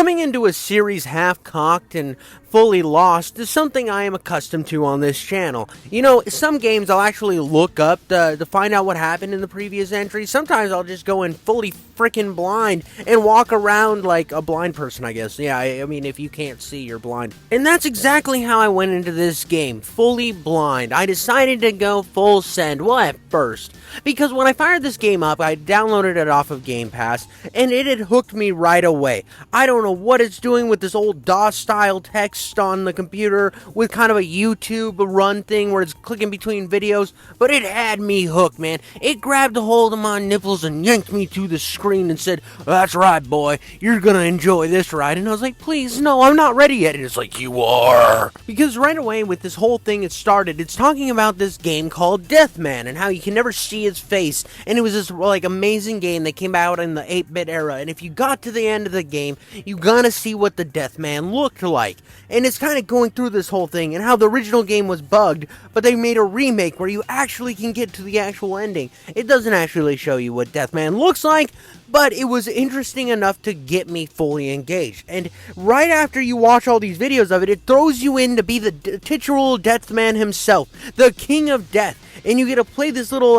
Coming into a series half-cocked and fully lost is something I am accustomed to on this channel. You know, some games I'll actually look up to find out what happened in the previous entry. Sometimes I'll just go in fully freaking blind and walk around like a blind person, I guess. Yeah, I mean, if you can't see, you're blind. And that's exactly how I went into this game, fully blind. I decided to go full send, well, at first. Because when I fired this game up, I downloaded it off of Game Pass, and it had hooked me right away. I don't know what it's doing with this old DOS-style text on the computer with kind of a YouTube run thing where it's clicking between videos, but it had me hooked, man. It grabbed a hold of my nipples and yanked me to the screen and said, "That's right, boy, you're gonna enjoy this ride." And I was like, please, no, I'm not ready yet. And it's like, you are. Because right away with this whole thing it started, it's talking about this game called Deathman and how you can never see his face. And it was this like amazing game that came out in the 8-bit era. And if you got to the end of the game, you gonna see what the Deathman looked like. And it's kind of going through this whole thing and how the original game was bugged, but they made a remake where you actually can get to the actual ending. It doesn't actually show you what Deathman looks like, but it was interesting enough to get me fully engaged. And right after you watch all these videos of it, it throws you in to be the titular Deathman himself, the King of Death. And you get to play this little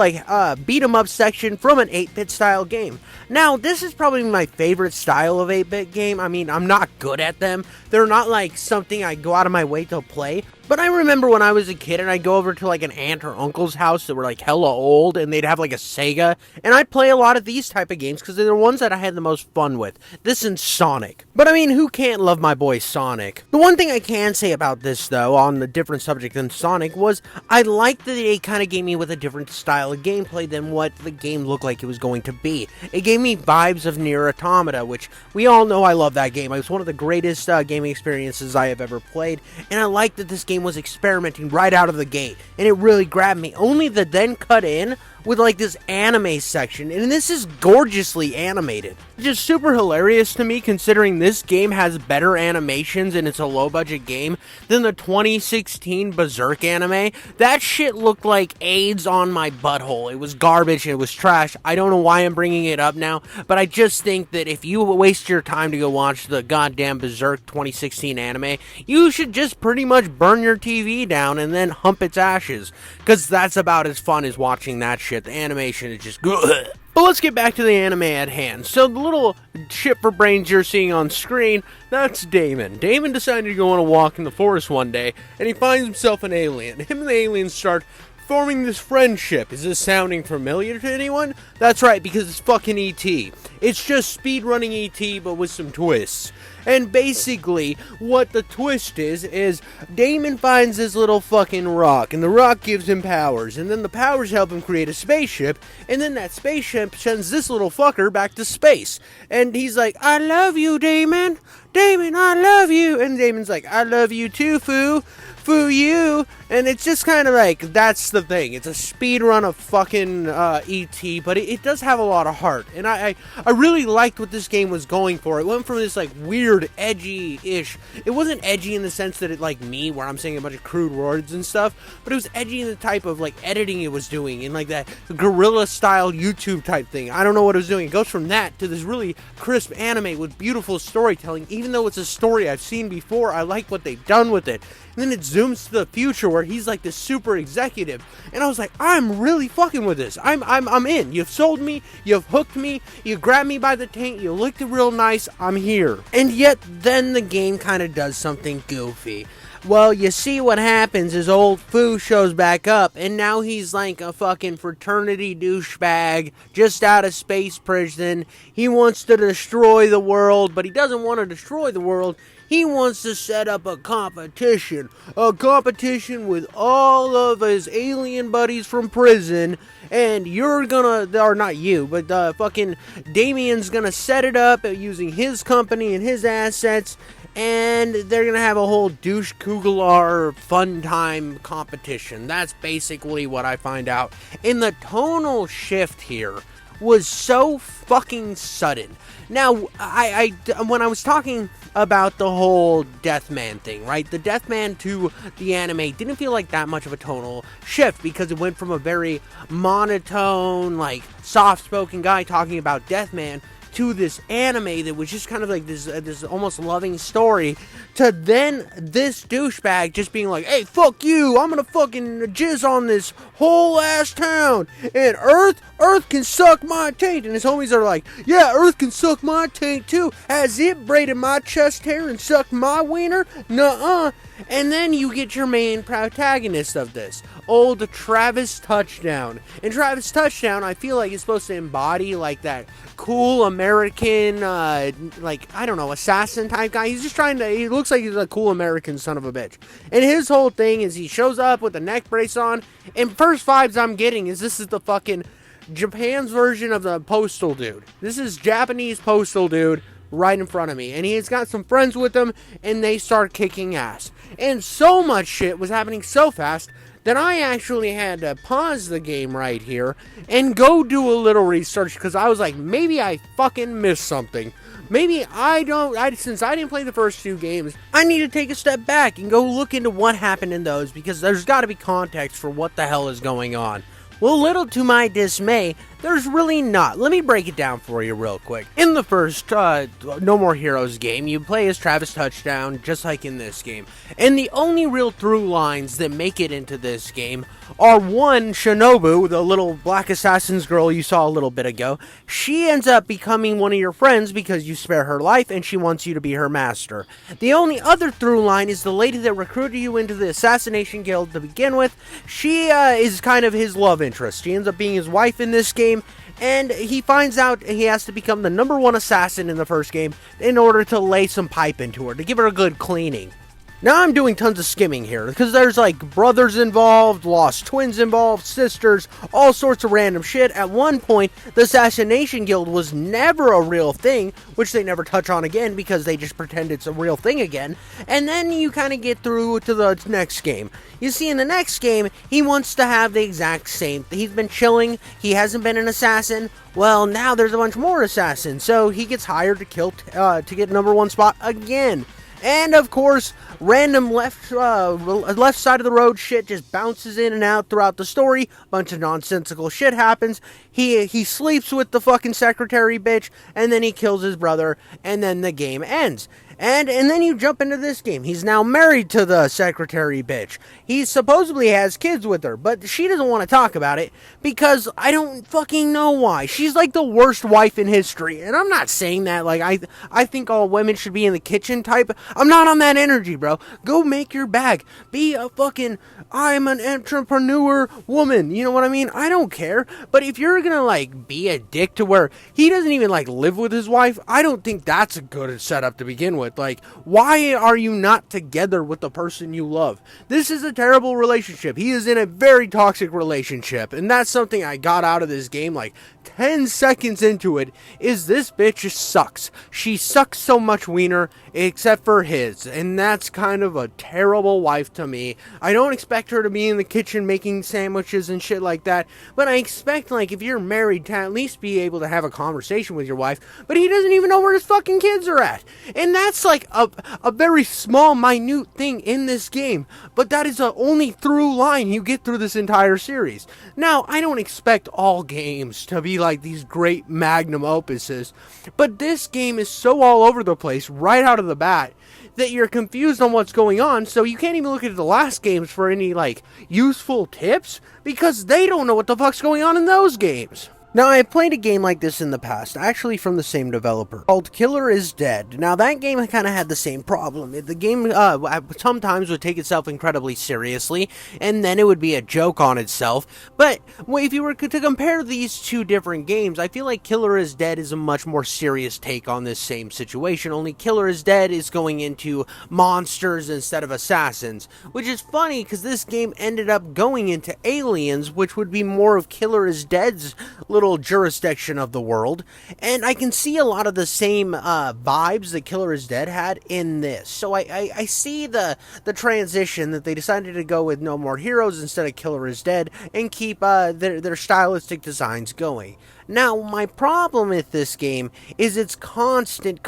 beat-em-up section from an 8-bit style game. Now, this is probably my favorite style of 8-bit game. I mean, I'm not good at them. They're not like something I go out of my way to play. But I remember when I was a kid and I'd go over to like an aunt or uncle's house that were like hella old and they'd have like a Sega. And I'd play a lot of these type of games because they're the ones that I had the most fun with. This and Sonic. But I mean, who can't love my boy Sonic? The one thing I can say about this though, on the different subject than Sonic, was I liked that they kind of gave me with a different style of gameplay than what the game looked like it was going to be. It gave me vibes of Nier Automata, which we all know I love that game. It was one of the greatest gaming experiences I have ever played. And I liked that this game was experimenting right out of the gate, and it really grabbed me, only to then cut in with like this anime section, and this is gorgeously animated. Just super hilarious to me considering this game has better animations and it's a low budget game than the 2016 Berserk anime. That shit looked like AIDS on my butthole. It was garbage, it was trash. I don't know why I'm bringing it up now, but I just think that if you waste your time to go watch the goddamn Berserk 2016 anime, you should just pretty much burn your TV down and then hump its ashes, because that's about as fun as watching that shit. The animation is just good. But let's get back to the anime at hand. So the little ship for brains you're seeing on screen, that's Damon. Damon decided to go on a walk in the forest one day, and he finds himself an alien. Him and the aliens start forming this friendship. Is this sounding familiar to anyone? That's right, because it's fucking E.T. It's just speedrunning E.T. but with some twists. And basically, what the twist is Damon finds this little fucking rock, and the rock gives him powers, and then the powers help him create a spaceship, and then that spaceship sends this little fucker back to space. And he's like, "I love you, Damon. Damon, I love you." And Damon's like, "I love you too, Foo. Foo you." And it's just kind of like, that's the thing. It's a speed run of fucking E.T., but it does have a lot of heart. And I really liked what this game was going for. It went from this like weird, edgy-ish. It wasn't edgy in the sense that it like me, where I'm saying a bunch of crude words and stuff, but it was edgy in the type of like editing it was doing, in like that guerrilla-style YouTube type thing. I don't know what it was doing. It goes from that to this really crisp anime with beautiful storytelling. Even though it's a story I've seen before, I like what they've done with it. And then it zooms to the future where he's like this super executive, and I was like, I'm really fucking with this. I'm in. You've sold me, you've hooked me, you grabbed me by the taint, you licked it real nice, I'm here. And yet then the game kind of does something goofy. Well, you see what happens is old Foo shows back up, and now he's like a fucking fraternity douchebag just out of space prison. He wants to destroy the world, but he doesn't want to destroy the world. He wants to set up a competition with all of his alien buddies from prison, and you're gonna, or not you, but fucking Damien's gonna set it up using his company and his assets, and they're gonna have a whole douche kuglar fun time competition. That's basically what I find out. And the tonal shift here was so fucking sudden. Now, when I was talking about the whole Deathman thing, right? The Deathman to the anime didn't feel like that much of a tonal shift because it went from a very monotone, like, soft-spoken guy talking about Deathman to this anime that was just kind of like this almost loving story, to then this douchebag just being like, hey, fuck you, I'm gonna fucking jizz on this whole ass town, and Earth can suck my taint. And his homies are like, yeah, Earth can suck my taint too. Has it braided my chest hair and sucked my wiener? Nuh-uh. And then you get your main protagonist of this, old Travis Touchdown. And Travis Touchdown, I feel like, is supposed to embody like that cool American, like, I don't know, assassin type guy. He's just he looks like he's a cool American son of a bitch. And his whole thing is he shows up with a neck brace on, and first vibes I'm getting is this is the fucking Japan's version of the Postal dude. This is Japanese Postal dude right in front of me, and he's got some friends with him, and they start kicking ass. And so much shit was happening so fast that I actually had to pause the game right here and go do a little research, because I was like, maybe I fucking missed something. Maybe since I didn't play the first two games, I need to take a step back and go look into what happened in those, because there's got to be context for what the hell is going on. Well, little to my dismay, there's really not. Let me break it down for you real quick. In the first No More Heroes game, you play as Travis Touchdown, just like in this game. And the only real through lines that make it into this game are, one, Shinobu, the little black assassin's girl you saw a little bit ago. She ends up becoming one of your friends because you spare her life and she wants you to be her master. The only other through line is the lady that recruited you into the assassination guild to begin with. She is kind of his love interest. She ends up being his wife in this game. And he finds out he has to become the #1 assassin in the first game in order to lay some pipe into her, to give her a good cleaning. Now I'm doing tons of skimming here, because there's like brothers involved, lost twins involved, sisters, all sorts of random shit. At one point, the Assassination Guild was never a real thing, which they never touch on again because they just pretend it's a real thing again. And then you kind of get through to the next game. You see, in the next game, he wants to have the exact same. He's been chilling, he hasn't been an assassin. Well, now there's a bunch more assassins, so he gets hired to kill to get #1 spot again. And of course, random left side of the road shit just bounces in and out throughout the story. Bunch of nonsensical shit happens. He sleeps with the fucking secretary bitch, and then he kills his brother, and then the game ends. And then you jump into this game. He's now married to the secretary bitch. He supposedly has kids with her, but she doesn't want to talk about it because I don't fucking know why. She's like the worst wife in history. And I'm not saying that like I think all women should be in the kitchen type. I'm not on that energy, bro. Go make your bag. Be a fucking, I'm an entrepreneur woman. You know what I mean? I don't care. But if you're gonna like be a dick to where he doesn't even like live with his wife, I don't think that's a good setup to begin with. Like, why are you not together with the person you love? This is a terrible relationship. He is in a very toxic relationship, and that's something I got out of this game like 10 seconds into it, is this bitch just sucks. She sucks so much wiener, except for his, and that's kind of a terrible wife to me. I don't expect her to be in the kitchen making sandwiches and shit like that, but I expect, like, if you're married, to at least be able to have a conversation with your wife, but he doesn't even know where his fucking kids are at. And that's like a very small, minute thing in this game, but that is the only through line you get through this entire series. Now, I don't expect all games to be like these great magnum opuses, but this game is so all over the place right out of the bat that you're confused on what's going on, so you can't even look at the last games for any like useful tips because they don't know what the fuck's going on in those games. Now, I have played a game like this in the past, actually from the same developer, called Killer is Dead. Now, that game kind of had the same problem. The game sometimes would take itself incredibly seriously, and then it would be a joke on itself. But if you were to compare these two different games, I feel like Killer is Dead is a much more serious take on this same situation, only Killer is Dead is going into monsters instead of assassins, which is funny because this game ended up going into aliens, which would be more of Killer is Dead's little jurisdiction of the world, and I can see a lot of the same vibes that Killer is Dead had in this. So I see the transition that they decided to go with No More Heroes instead of Killer is Dead and keep their stylistic designs going. Now, my problem with this game is its constant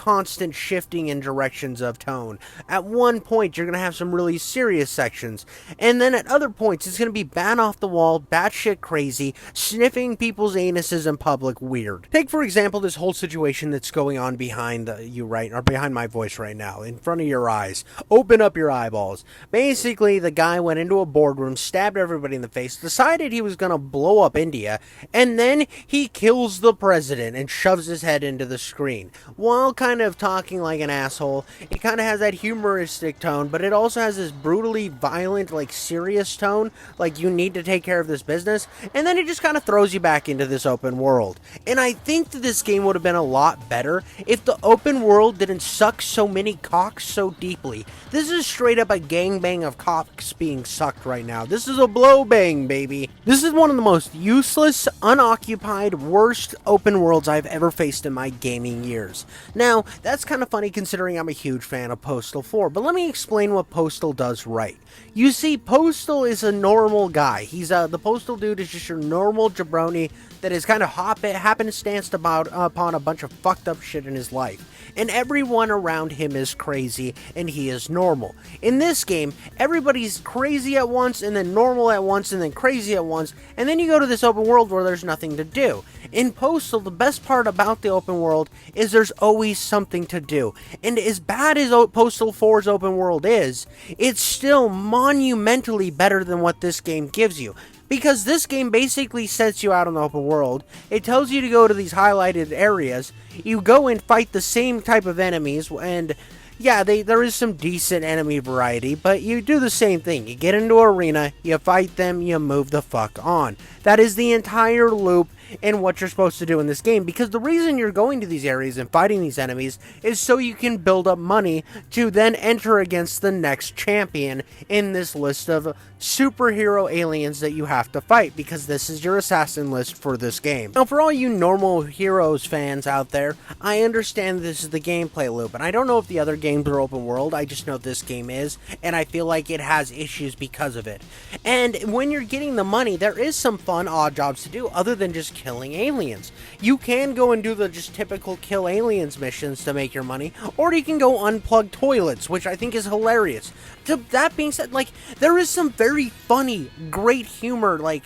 shifting in directions of tone. At one point, you're going to have some really serious sections, and then at other points, it's going to be bat off the wall, batshit crazy, sniffing people's anuses in public weird. Take, for example, this whole situation that's going on behind you right, or behind my voice right now, in front of your eyes. Open up your eyeballs. Basically, the guy went into a boardroom, stabbed everybody in the face, decided he was going to blow up India, and then he kills the president and shoves his head into the screen. While kind of talking like an asshole, it kind of has that humoristic tone, but it also has this brutally violent, like serious tone, like you need to take care of this business, and then it just kind of throws you back into this open world. And I think that this game would have been a lot better if the open world didn't suck so many cocks so deeply. This is straight up a gangbang of cocks being sucked right now. This is a blow bang, baby. This is one of the most useless, unoccupied, worst open worlds I've ever faced in my gaming years. Now, that's kind of funny considering I'm a huge fan of Postal 4, but let me explain what Postal does right. You see, Postal is a normal guy. He's the Postal dude is just your normal jabroni that is kind of happenstanced upon a bunch of fucked up shit in his life. And everyone around him is crazy, and he is normal. In this game, everybody's crazy at once, and then normal at once, and then crazy at once, and then you go to this open world where there's nothing to do. In Postal, the best part about the open world is there's always something to do. And as bad as Postal 4's open world is, it's still monumentally better than what this game gives you. Because this game basically sets you out on the open world. It tells you to go to these highlighted areas. You go and fight the same type of enemies, and yeah, there is some decent enemy variety, but you do the same thing. You get into an arena, you fight them, you move the fuck on. That is the entire loop in what you're supposed to do in this game, because the reason you're going to these areas and fighting these enemies is so you can build up money to then enter against the next champion in this list of superhero aliens that you have to fight, because this is your assassin list for this game. Now, for all you normal heroes fans out there, I understand this is the gameplay loop, and I don't know if the other games are open world, I just know this game is, and I feel like it has issues because of it. And when you're getting the money, there is some fun odd jobs to do other than just killing aliens. You can go and do the just typical kill aliens missions to make your money, or you can go unplug toilets, which I think is hilarious. That being said, like, there is some very funny, great humor, like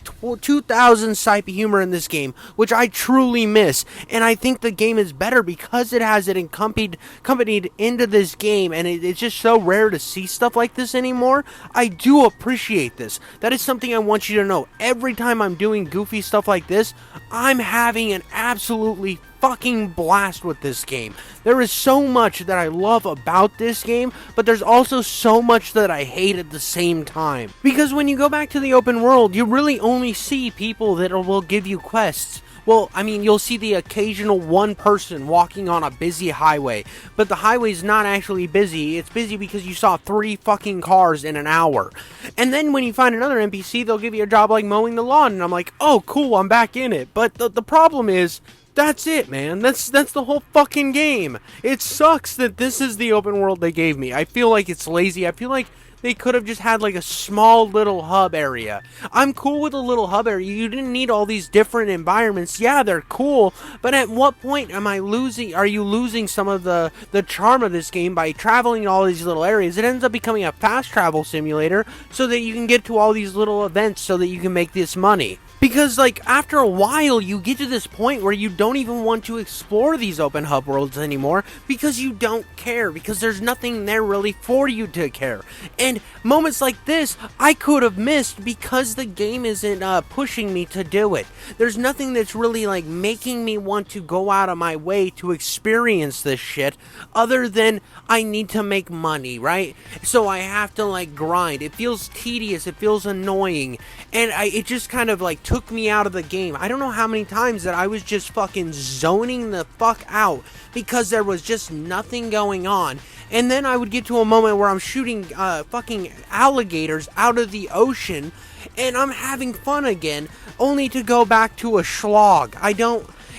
2000 type of humor in this game, which I truly miss, and I think the game is better because it has it accompanied into this game, and it's just so rare to see stuff like this anymore. I do appreciate this. That is something I want you to know. Every time I'm doing goofy stuff like this, I'm having an absolutely fucking blast with this game. There is so much that I love about this game, but there's also so much that I hate at the same time. Because when you go back to the open world, you really only see people that will give you quests. Well, I mean, you'll see the occasional one person walking on a busy highway, but the highway's not actually busy. It's busy because you saw 3 fucking cars in an hour. And then when you find another NPC, they'll give you a job like mowing the lawn, and I'm like, oh, cool, I'm back in it. But the problem is, that's it, man. That's the whole fucking game. It sucks that this is the open world they gave me. I feel like it's lazy. I feel like they could have just had like a small little hub area. I'm cool with a little hub area. You didn't need all these different environments. Yeah, they're cool, but at what point are you losing some of the charm of this game by traveling to all these little areas? It ends up becoming a fast travel simulator so that you can get to all these little events so that you can make this money. Because, like, after a while, you get to this point where you don't even want to explore these open hub worlds anymore because you don't care, because there's nothing there really for you to care. And moments like this, I could have missed because the game isn't pushing me to do it. There's nothing that's really, like, making me want to go out of my way to experience this shit other than I need to make money, right? So I have to, like, grind. It feels tedious. It feels annoying. And it just kind of, like, took me out of the game. I don't know how many times that I was just fucking zoning the fuck out because there was just nothing going on. And then I would get to a moment where I'm shooting fucking alligators out of the ocean and I'm having fun again, only to go back to a slog.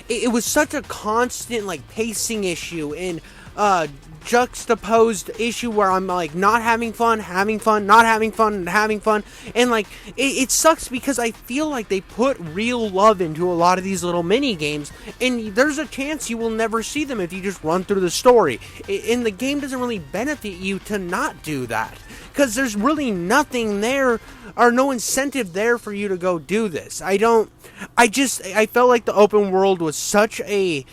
It was such a constant, like, pacing issue, and juxtaposed issue where I'm like not having fun, not having fun, having fun, and like it sucks because I feel like they put real love into a lot of these little mini games, and there's a chance you will never see them if you just run through the story. And the game doesn't really benefit you to not do that, because there's really nothing there or no incentive there for you to go do this. I felt like the open world was such a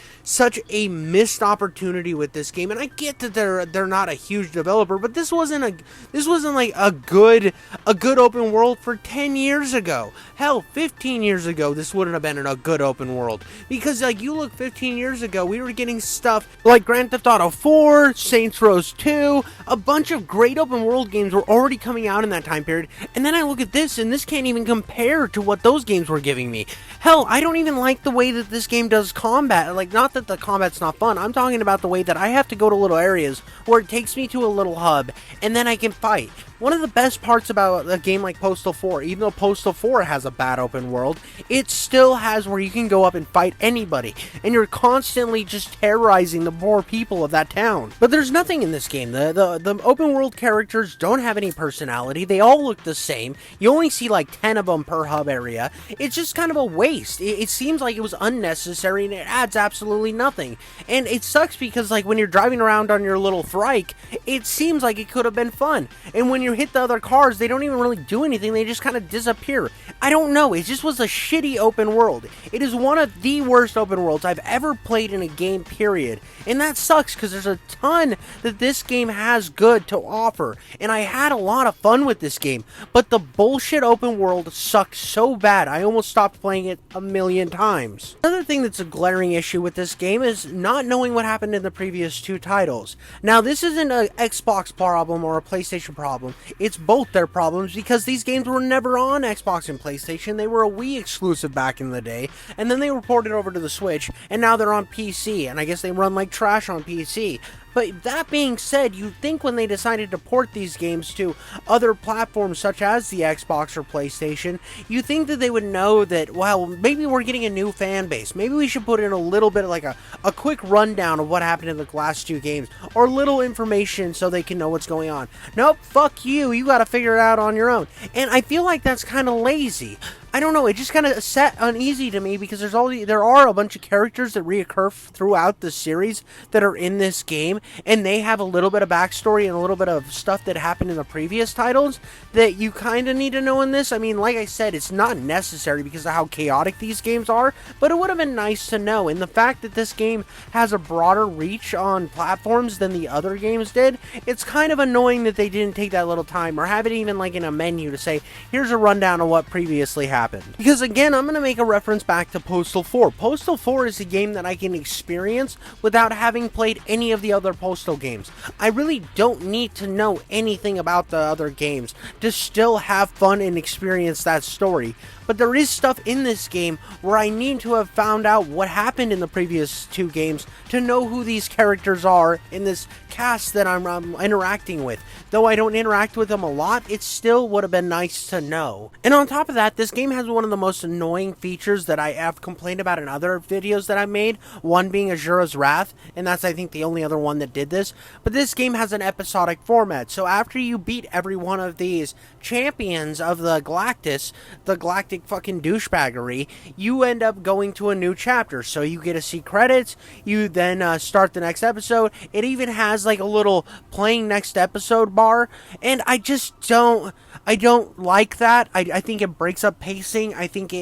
missed opportunity with this game, and I get that they're not a huge developer, but this wasn't like a good open world for 10 years ago. Hell, 15 years ago, this wouldn't have been a good open world, because like you look 15 years ago, we were getting stuff like Grand Theft Auto 4, Saints Row 2, a bunch of great open world games were already coming out in that time period, and then I look at this, and this can't even compare to what those games were giving me. Hell, I don't even like the way that this game does combat. Like, not that the combat's not fun, I'm talking about the way that I have to go to little areas where it takes me to a little hub, and then I can fight. One of the best parts about a game like Postal 4, even though Postal 4 has a bad open world, it still has where you can go up and fight anybody, and you're constantly just terrorizing the poor people of that town. But there's nothing in this game. The open world characters don't have any personality. They all look the same. You only see like 10 of them per hub area. It's just kind of a waste. It seems like it was unnecessary, and it adds absolutely nothing. And it sucks because like when you're driving around on your little Thrike, it seems like it could have been fun. And when you hit the other cars, they don't even really do anything. They just kind of disappear. I don't know. It just was a shitty open world. It is one of the worst open worlds I've ever played in a game, period. And that sucks because there's a ton that this game has good to offer. And I had a lot of fun with this game. But the bullshit open world sucks so bad, I almost stopped playing it a million times. Another thing that's a glaring issue with this game is not knowing what happened in the previous two titles. Now, this isn't an Xbox problem or a PlayStation problem. It's both their problems, because these games were never on Xbox and PlayStation. They were a Wii exclusive back in the day, and then they were ported over to the Switch, and now they're on PC, and I guess they run like trash on PC. But that being said, you'd think when they decided to port these games to other platforms such as the Xbox or PlayStation, you think that they would know that, well, maybe we're getting a new fan base. Maybe we should put in a little bit of like a quick rundown of what happened in the last two games, or little information so they can know what's going on. Nope, fuck you, you gotta figure it out on your own. And I feel like that's kind of lazy. I don't know, it just kind of set uneasy to me, because there are a bunch of characters that reoccur throughout the series that are in this game, and they have a little bit of backstory and a little bit of stuff that happened in the previous titles that you kind of need to know in this. I mean, like I said, it's not necessary because of how chaotic these games are, but it would have been nice to know. And the fact that this game has a broader reach on platforms than the other games did, it's kind of annoying that they didn't take that little time, or have it even like in a menu to say, here's a rundown of what previously happened. Because again, I'm going to make a reference back to Postal 4. Postal 4 is a game that I can experience without having played any of the other Postal games. I really don't need to know anything about the other games to still have fun and experience that story. But there is stuff in this game where I need to have found out what happened in the previous two games to know who these characters are in this cast that I'm interacting with. Though I don't interact with them a lot, it still would have been nice to know. And on top of that, this game has one of the most annoying features that I have complained about in other videos that I made, one being Azura's Wrath, and that's I think the only other one that did this. But this game has an episodic format, so after you beat every one of these champions of the galactic fucking douchebaggery, you end up going to a new chapter. So you get to see credits, you then start the next episode. It even has like a little playing next episode bar, and I don't like that. I think it breaks up pacing. I think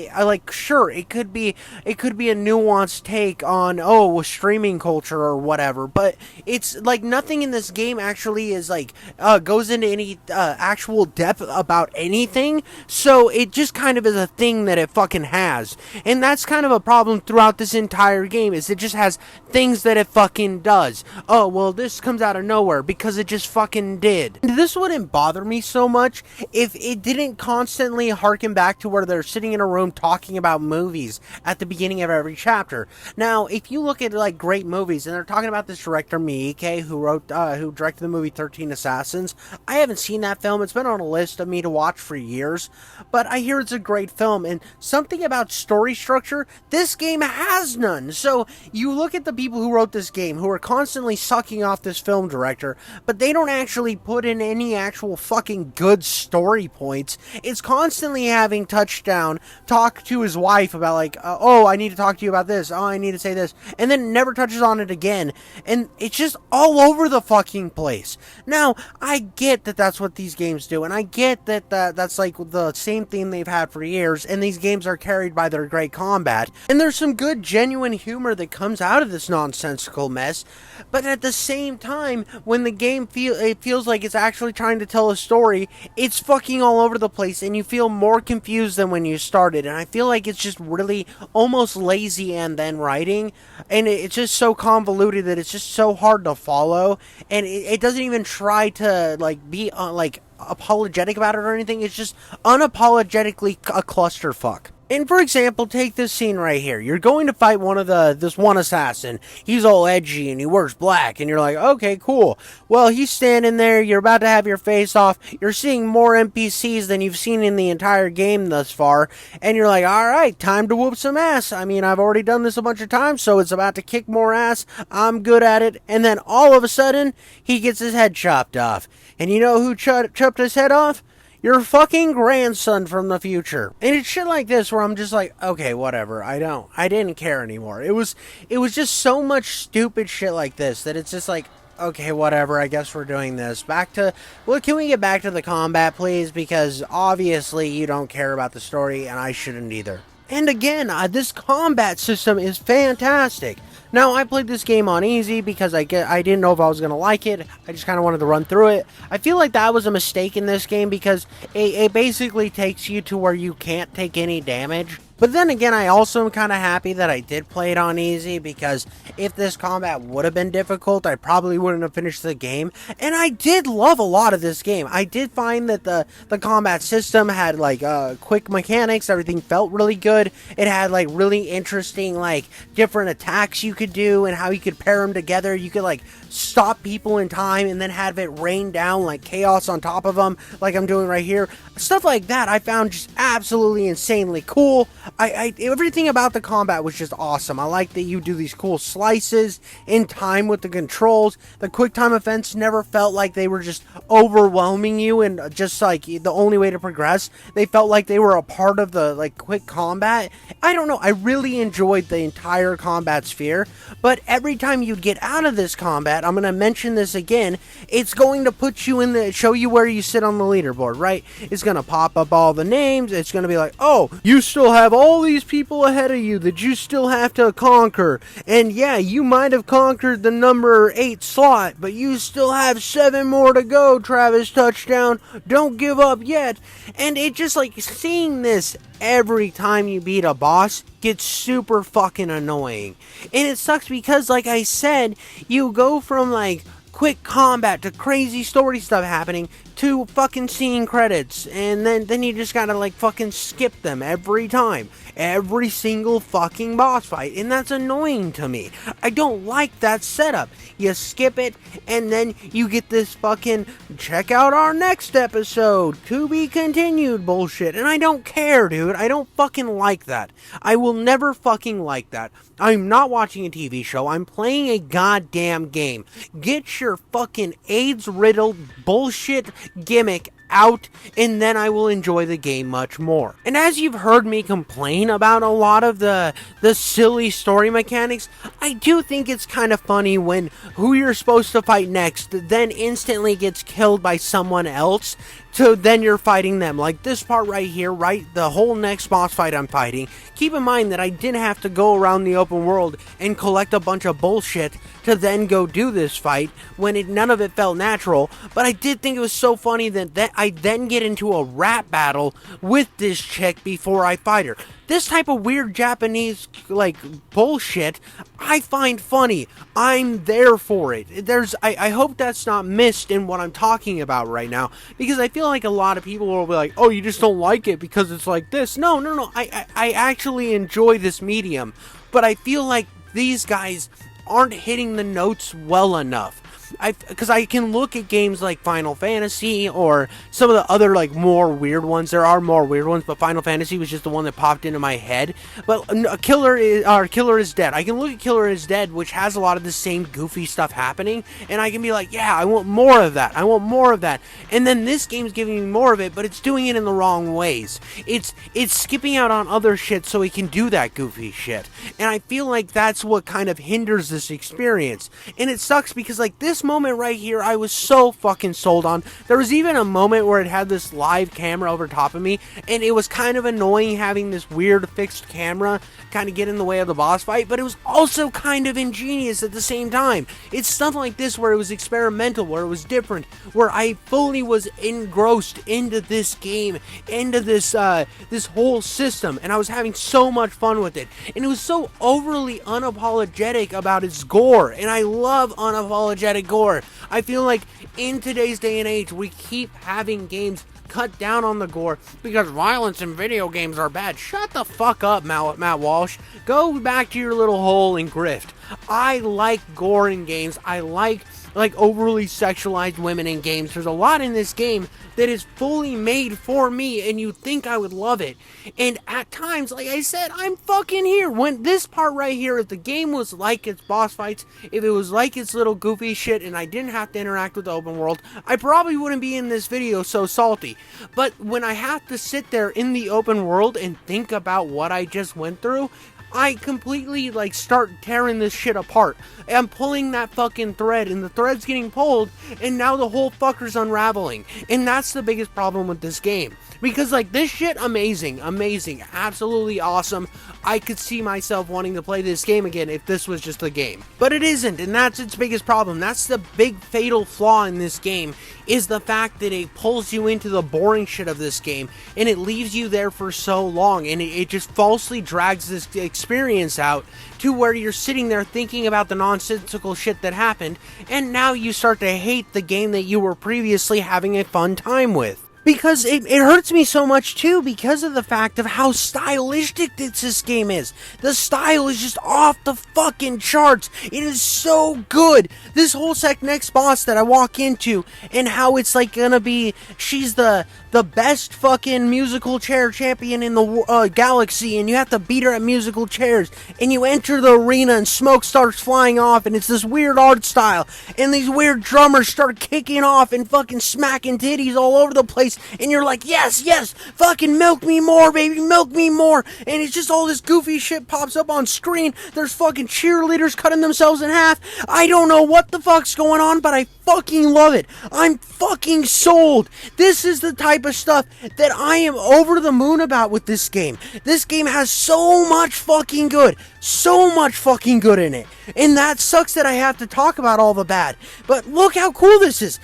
sure, it could be a nuanced take on streaming culture or whatever, but it's like nothing in this game actually is like goes into any actual depth about anything. So it just kind of is a thing that it fucking has, and that's kind of a problem throughout this entire game, is it just has things that it fucking does. Oh well, this comes out of nowhere because it just fucking did. And this wouldn't bother me so much if it didn't constantly harken back to where that are sitting in a room talking about movies at the beginning of every chapter. Now, if you look at like great movies, and they're talking about this director Miike, who directed the movie 13 Assassins. I haven't seen that film. It's been on a list of me to watch for years, but I hear it's a great film, and something about story structure, this game has none. So you look at the people who wrote this game, who are constantly sucking off this film director, but they don't actually put in any actual fucking good story points. It's constantly having Touchdown talk to his wife about like, oh, I need to talk to you about this, oh, I need to say this, and then never touches on it again, and it's just all over the fucking place. Now, I get that that's what these games do, and I get that that's like the same theme they've had for years, and these games are carried by their great combat, and there's some good genuine humor that comes out of this nonsensical mess, but at the same time, when the game feels like it's actually trying to tell a story, it's fucking all over the place, and you feel more confused than when you started, and I feel like it's just really almost lazy and then writing, and it's just so convoluted that it's just so hard to follow, and it doesn't even try to like be like apologetic about it or anything. It's just unapologetically a clusterfuck. And for example, take this scene right here. You're going to fight this one assassin. He's all edgy and he wears black, and you're like, okay, cool. Well, he's standing there, you're about to have your face off, you're seeing more NPCs than you've seen in the entire game thus far, and you're like, alright, time to whoop some ass. I mean, I've already done this a bunch of times, so it's about to kick more ass, I'm good at it, and then all of a sudden, he gets his head chopped off. And you know who chopped his head off? Your fucking grandson from the future. And it's shit like this where I'm just like, okay, whatever. I didn't care anymore. It was just so much stupid shit like this that it's just like, okay, whatever, I guess we're doing this. Can we get back to the combat, please? Because obviously you don't care about the story, and I shouldn't either. And again, this combat system is fantastic. Now, I played this game on easy because I didn't know if I was going to like it. I just kind of wanted to run through it. I feel like that was a mistake in this game because it basically takes you to where you can't take any damage. But then again, I also am kind of happy that I did play it on easy, because if this combat would have been difficult, I probably wouldn't have finished the game. And I did love a lot of this game. I did find that the combat system had like quick mechanics. Everything felt really good. It had like really interesting like different attacks you could do and how you could pair them together. You could like stop people in time and then have it rain down like chaos on top of them, like I'm doing right here. Stuff like that I found just absolutely insanely cool. Everything about the combat was just awesome. I like that you do these cool slices in time with the controls. The quick time events never felt like they were just overwhelming you and just like the only way to progress. They felt like they were a part of the like quick combat. I don't know, I really enjoyed the entire combat sphere, but every time you get out of this combat, I'm going to mention this again, it's going to put you show you where you sit on the leaderboard, right? It's going to pop up all the names. It's going to be like, oh, you still have all these people ahead of you that you still have to conquer. And yeah, you might have conquered the number 8 slot, but you still have 7 more to go, Travis Touchdown. Don't give up yet. And it just like seeing this every time you beat a boss gets super fucking annoying. And it sucks because, like I said, you go from like quick combat to crazy story stuff happening to fucking seeing credits, and then you just gotta like fucking skip them every time, every single fucking boss fight, and that's annoying to me. I don't like that setup. You skip it, and then you get this fucking check out our next episode, to be continued bullshit, and I don't care, dude. I don't fucking like that. I will never fucking like that. I'm not watching a TV show. I'm playing a goddamn game. Get your fucking AIDS-riddled bullshit gimmick out, and then I will enjoy the game much more. And as you've heard me complain about a lot of the silly story mechanics, I do think it's kind of funny when who you're supposed to fight next then instantly gets killed by someone else, so then you're fighting them. Like this part right here, right? The whole next boss fight I'm fighting. Keep in mind that I didn't have to go around the open world and collect a bunch of bullshit to then go do this fight when none of it felt natural. But I did think it was so funny that I then get into a rap battle with this chick before I fight her. This type of weird Japanese, like, bullshit, I find funny. I'm there for it. I hope that's not missed in what I'm talking about right now, because I feel like a lot of people will be like, oh, you just don't like it because it's like this. No. I actually enjoy this medium, but I feel like these guys aren't hitting the notes well enough. Because I can look at games like Final Fantasy or some of the other, like, more weird ones. There are more weird ones, but Final Fantasy was just the one that popped into my head. But Killer is Dead. I can look at Killer is Dead, which has a lot of the same goofy stuff happening, and I can be like, yeah, I want more of that. I want more of that. And then this game's giving me more of it, but it's doing it in the wrong ways. It's skipping out on other shit so it can do that goofy shit. And I feel like that's what kind of hinders this experience. And it sucks because, like, this moment right here, I was so fucking sold on. There was even a moment where it had this live camera over top of me, and it was kind of annoying having this weird fixed camera kind of get in the way of the boss fight, but it was also kind of ingenious at the same time. It's stuff like this where it was experimental, where it was different, where I fully was engrossed into this game, into this this whole system, and I was having so much fun with it. And it was so overly unapologetic about its gore, and I love unapologetic gore. I feel like in today's day and age, we keep having games cut down on the gore because violence in video games are bad. Shut the fuck up, Matt Walsh. Go back to your little hole and grift. I like gore in games. I like overly sexualized women in games. There's a lot in this game that is fully made for me, and you'd think I would love it. And at times, like I said, I'm fucking here. When this part right here, if the game was like its boss fights, if it was like its little goofy shit, and I didn't have to interact with the open world, I probably wouldn't be in this video so salty. But when I have to sit there in the open world and think about what I just went through, I completely, like, start tearing this shit apart. I'm pulling that fucking thread, and the thread's getting pulled, and now the whole fucker's unraveling. And that's the biggest problem with this game. Because, like, this shit, amazing, absolutely awesome. I could see myself wanting to play this game again if this was just a game. But it isn't, and that's its biggest problem. That's the big fatal flaw in this game, is the fact that it pulls you into the boring shit of this game, and it leaves you there for so long, and it just falsely drags this experience out to where you're sitting there thinking about the nonsensical shit that happened, and now you start to hate the game that you were previously having a fun time with. Because it hurts me so much too, because of the fact of how stylistic this game is. The style is just off the fucking charts. It is so good. This whole next boss that I walk into, and how it's like gonna be, she's the best fucking musical chair champion in the galaxy, and you have to beat her at musical chairs, and you enter the arena and smoke starts flying off, and it's this weird art style, and these weird drummers start kicking off and fucking smacking titties all over the place, and you're like, yes, fucking milk me more, baby, milk me more, and it's just all this goofy shit pops up on screen. There's fucking cheerleaders cutting themselves in half. I don't know what the fuck's going on, but I fucking love it. I'm fucking sold. This is the type of stuff that I am over the moon about with this game. This game has so much fucking good in it, and that sucks that I have to talk about all the bad, but look how cool this is.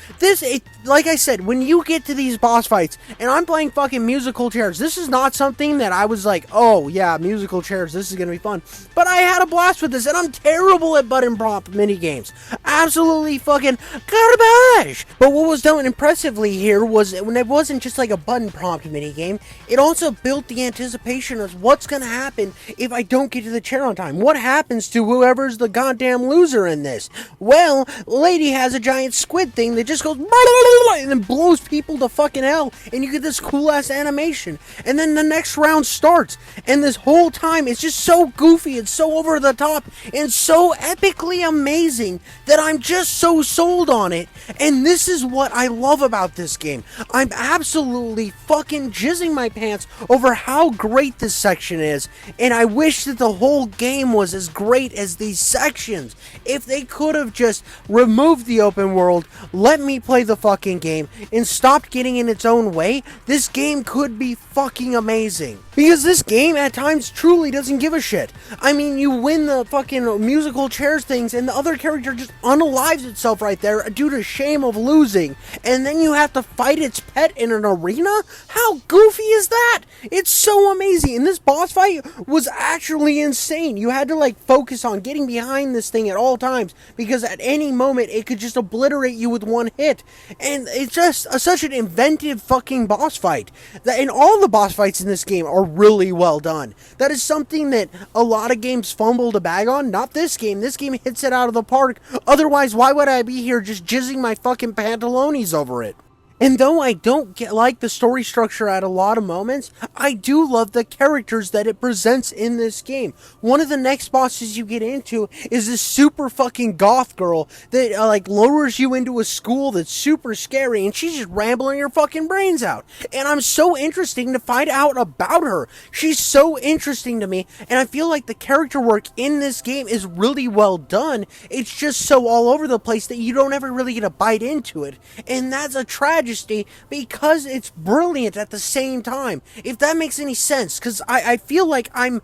Like I said, when you get to these boss fights, and I'm playing fucking musical chairs, this is not something that I was like, oh yeah, musical chairs, this is gonna be fun, but I had a blast with this, and I'm terrible at button prompt minigames. Absolutely fucking garbage! But what was done impressively here was, when it wasn't just like a button prompt minigame, it also built the anticipation of what's gonna happen if I don't get to the chair on time. What happens to whoever's the goddamn loser in this? Well, lady has a giant squid thing that just goes and then blows people to fucking hell, and you get this cool ass animation, and then the next round starts, and this whole time it's just so goofy, it's so over the top, and so epically amazing that I'm just so sold on it. And this is what I love about this game. I'm absolutely fucking jizzing my pants over how great this section is, and I wish that the whole game was as great as these sections. If they could have just removed the open world, let me play the fucking game, and stopped getting in its own way, this game could be fucking amazing. Because this game at times truly doesn't give a shit. I mean, you win the fucking musical chairs things and the other character just unalives itself right there due to shame of losing. And then you have to fight its pet in an arena? How goofy is that? It's so amazing. And this boss fight was actually insane. You had to like focus on getting behind this thing at all times because at any moment it could just obliterate you with one hit. And it's just such an inventive fucking boss fight. And all the boss fights in this game are really well done. That is something that a lot of games fumble the bag on. Not this game. This game hits it out of the park. Otherwise, why would I be here just jizzing my fucking pantalones over it? And though I don't like the story structure at a lot of moments, I do love the characters that it presents in this game. One of the next bosses you get into is this super fucking goth girl that like lowers you into a school that's super scary and she's just rambling her fucking brains out. And I'm so interested to find out about her. She's so interesting to me and I feel like the character work in this game is really well done. It's just so all over the place that you don't ever really get a bite into it. And that's a tragedy because it's brilliant at the same time. If that makes any sense, because I feel like I'm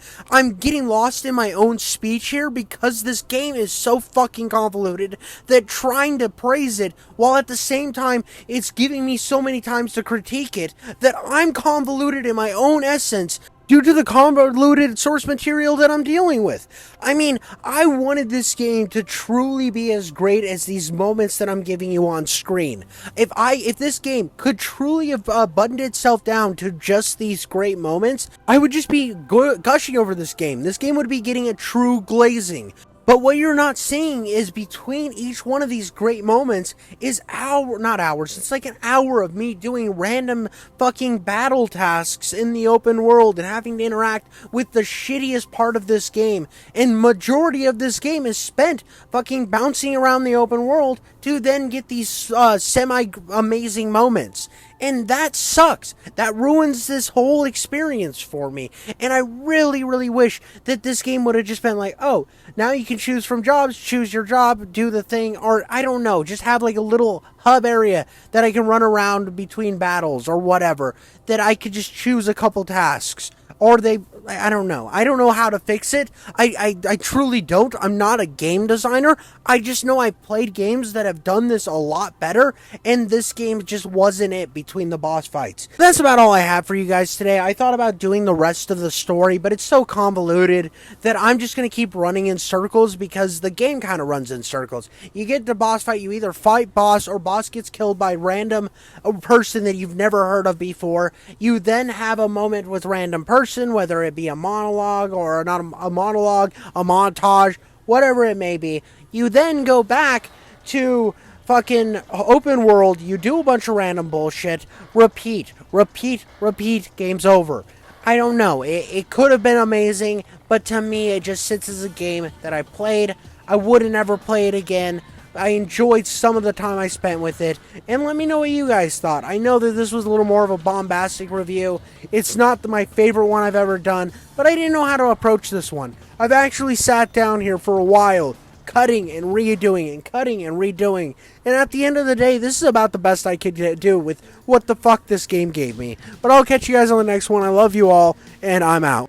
getting lost in my own speech here because this game is so fucking convoluted that trying to praise it while at the same time it's giving me so many times to critique it that I'm convoluted in my own essence due to the convoluted source material that I'm dealing with. I mean, I wanted this game to truly be as great as these moments that I'm giving you on screen. If this game could truly have buttoned itself down to just these great moments, I would just be gushing over this game. This game would be getting a true glazing. But what you're not seeing is between each one of these great moments is not hours, it's like an hour of me doing random fucking battle tasks in the open world and having to interact with the shittiest part of this game. And majority of this game is spent fucking bouncing around the open world to then get these semi-amazing moments. And that sucks. That ruins this whole experience for me. And I really, really wish that this game would have just been like, oh, now you can choose from jobs, choose your job, do the thing, or I don't know, just have like a little hub area that I can run around between battles or whatever, that I could just choose a couple tasks. Or I don't know. I don't know how to fix it. I truly don't. I'm not a game designer. I just know I've played games that have done this a lot better, and this game just wasn't it between the boss fights. That's about all I have for you guys today. I thought about doing the rest of the story, but it's so convoluted that I'm just going to keep running in circles because the game kind of runs in circles. You get the boss fight, you either fight boss or boss gets killed by random person that you've never heard of before. You then have a moment with random person, whether it be a monologue or not a monologue, a montage, whatever it may be. You then go back to fucking open world, you do a bunch of random bullshit, repeat, game's over. I don't know, it could have been amazing, but to me it just sits as a game that I played. I wouldn't ever play it again. I enjoyed some of the time I spent with it, and let me know what you guys thought. I know that this was a little more of a bombastic review. It's not my favorite one I've ever done, but I didn't know how to approach this one. I've actually sat down here for a while, cutting and redoing and cutting and redoing, and at the end of the day, this is about the best I could do with what the fuck this game gave me. But I'll catch you guys on the next one. I love you all, and I'm out.